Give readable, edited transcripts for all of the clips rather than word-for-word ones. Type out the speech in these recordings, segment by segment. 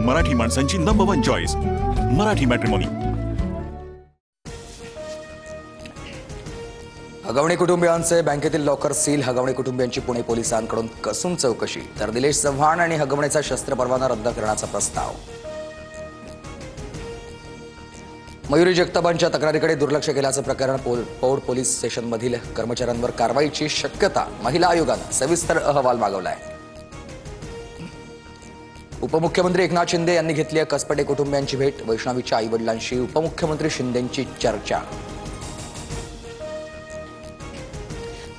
मराठी माणसांची number 1 choice Marathi matrimony. Hagawane कुटुंबियांचे बँकेतील लॉकर सील, हगवणे कुटुंबियांची पुणे पोलिसांकडून कसून चौकशी, तर निलेश चव्हाण आणि हगवणेचा शस्त्र परवाना रद्द करण्याचा प्रस्ताव। मयुरी जगतापांच्या तक्रारीकडे दुर्लक्ष केल्याचं प्रकरण पौड पोलीस स्टेशनमधील कर्मचाऱ्यांवर कारवाईची शक्यता, महिला आयोगानं सविस्तर अहवाल मागवलाय। उपमुख्यमंत्री एकनाथ शिंदे यांनी घेतली आहे कसपटे कुटुंबियांची भेट, वैष्णवीच्या आईवडिलांशी उपमुख्यमंत्री शिंदेंची चर्चा।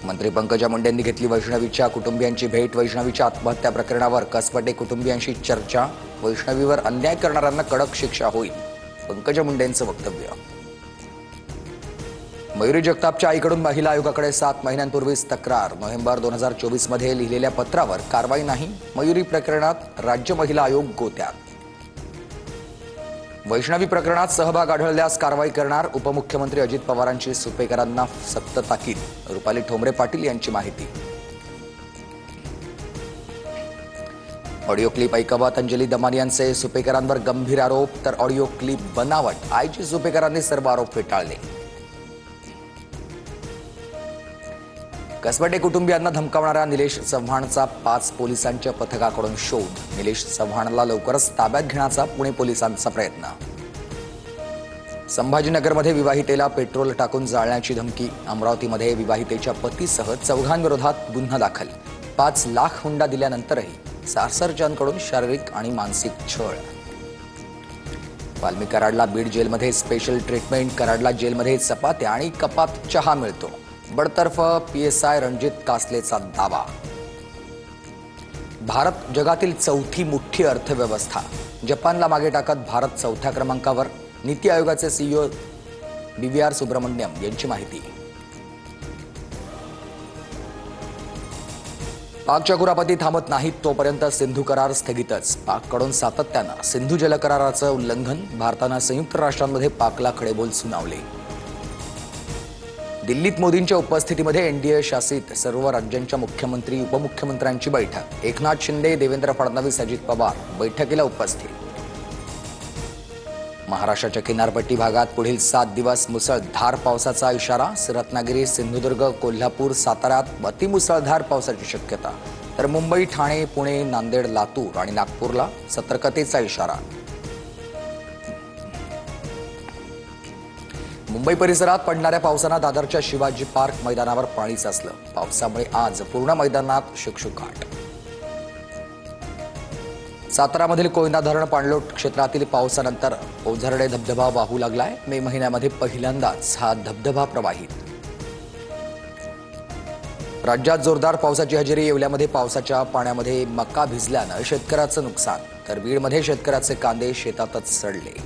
मंत्री पंकजा मुंडेंनी घेतली वैष्णवीच्या कुटुंबियांची भेट, वैष्णवीच्या आत्महत्या प्रकरणावर कसपटे कुटुंबियांशी चर्चा, वैष्णवीवर अन्याय करणाऱ्यांना कडक शिक्षा होईल, पंकजा मुंडेंचं वक्तव्य। मयुरी जगतापच्या आईकडून महिला आयोगाकडे 7 महिन्यांपूर्वीच तक्रार, नोव्हेंबर 2024 मध्ये लिहिलेल्या पत्रावर कारवाई नाही, मयुरी प्रकरणात राज्य महिला आयोग गोत्यात। वैष्णवी प्रकरणात सहभाग आढळल्यास कारवाई करणार, उपमुख्यमंत्री अजित पवारांची सुपेकरांना सक्त ताकीद, रुपाली ठोंबरे पाटील यांची माहिती। ऑडिओ क्लिप ऐकावत, अंजली दमानी यांचे सुपेकरांवर गंभीर आरोप, तर ऑडिओ क्लिप बनावट, आईची सुपेकरांनी सर्व आरोप फेटाळले। कसबटे कुटुंबियांना धमकावणाऱ्या निलेश चव्हाणचा 5 पोलिसांच्या पथकाकडून शोध, निलेश चव्हाणला लवकरच ताब्यात घेण्याचा पुणे पोलिसांचा प्रयत्न। संभाजीनगरमध्ये विवाहितेला पेट्रोल टाकून जाळण्याची धमकी, अमरावतीमध्ये विवाहितेच्या पतीसह 4 विरोधात गुन्हा दाखल, 5 लाख हुंडा दिल्यानंतरही सासरच्यांकडून शारीरिक आणि मानसिक छळ। वाल्मी कराडला बीड जेलमध्ये स्पेशल ट्रीटमेंट, कराडला जेलमध्ये चपात्या आणि कपात चहा मिळतो, बडतर्फ PSI रणजित कासलेचा दावा। भारत जगातील 4थी मोठी अर्थव्यवस्था, जपानला मागे टाकत भारत 4थ्या क्रमांकावर, नीती आयोगाचे CEO BVR सुब्रमण्यम यांची माहिती। पाकच्या कुरापती थांबत नाहीत तोपर्यंत सिंधू करार स्थगितच, पाककडून सातत्यानं सिंधू जलकराराचं उल्लंघन, भारतानं संयुक्त राष्ट्रांमध्ये पाकला खडेबोल सुनावले। दिल्लीत मोदींच्या उपस्थितीमध्ये NDA शासित सर्व राज्यांच्या मुख्यमंत्री उपमुख्यमंत्र्यांची बैठक, एकनाथ शिंदे, देवेंद्र फडणवीस, अजित पवार बैठकीला उपस्थित। महाराष्ट्राच्या किनारपट्टी भागात पुढील 7 दिवस मुसळधार पावसाचा इशारा, रत्नागिरी, सिंधुदुर्ग, कोल्हापूर, साताऱ्यात अतिमुसळधार पावसाची शक्यता, तर मुंबई, ठाणे, पुणे, नांदेड, लातूर आणि नागपूरला सतर्कतेचा इशारा। मुंबई परिसरात पडणाऱ्या पावसानं दादरच्या शिवाजी पार्क मैदानावर पाणी साचलं, पावसामुळे आज पूर्ण मैदानात शुकशुकाट। सातारामधील कोयना धरण पाणलोट क्षेत्रातील पावसानंतर ओझरडे धबधबा वाहू लागलाय, मे महिन्यामध्ये पहिल्यांदाच हा धबधबा प्रवाहित। राज्यात जोरदार पावसाची हजेरी, येवल्यामध्ये पावसाच्या पाण्यामध्ये मका भिजल्यानं शेतकऱ्याचं नुकसान, तर बीडमध्ये शेतकऱ्याचे कांदे शेतातच सडले।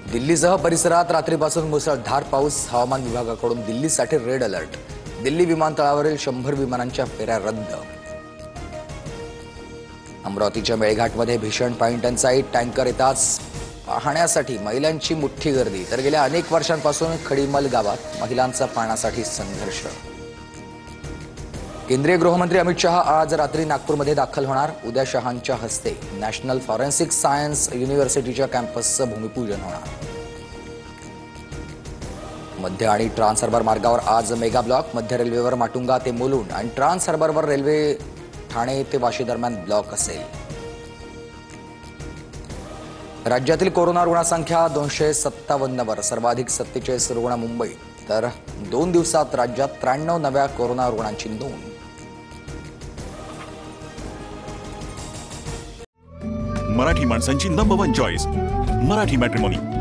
दिल्लीसह परिसरात रात्रीपासून मुसळधार पाऊस, हवामान विभागाकडून दिल्लीसाठी रेड अलर्ट, दिल्ली विमानतळावरील 100 विमानांच्या फेऱ्या रद्द। अमरावतीच्या मेळघाटमध्ये भीषण पाणी टंचाई, टँकर येताच पाहण्यासाठी महिलांची मोठी गर्दी, तर गेल्या अनेक वर्षांपासून खडीमल गावात महिलांचा पाण्यासाठी संघर्ष। केंद्रीय गृहमंत्री अमित शहा आज रात्री नागपूरमध्ये दाखल होणार, उद्या शहांच्या हस्ते नॅशनल फॉरेन्सिक सायन्स युनिव्हर्सिटीच्या कॅम्पसचं भूमिपूजन होणार। मध्य आणि ट्रान्स हार्बर मार्गावर आज मेगा ब्लॉक, मध्य रेल्वेवर माटुंगा ते मुलुंड आणि ट्रान्स हार्बरवर रेल्वे ठाणे ते वाशी दरम्यान ब्लॉक असेल। राज्यातील कोरोना रुग्णसंख्या 257 वर, सर्वाधिक 47 रुग्ण मुंबईत, तर 2 दिवसात राज्यात 93 नव्या कोरोना रुग्णांची नोंद। मराठी माणसांची नंबर 1 चॉईस मराठी मॅट्रिमोनी।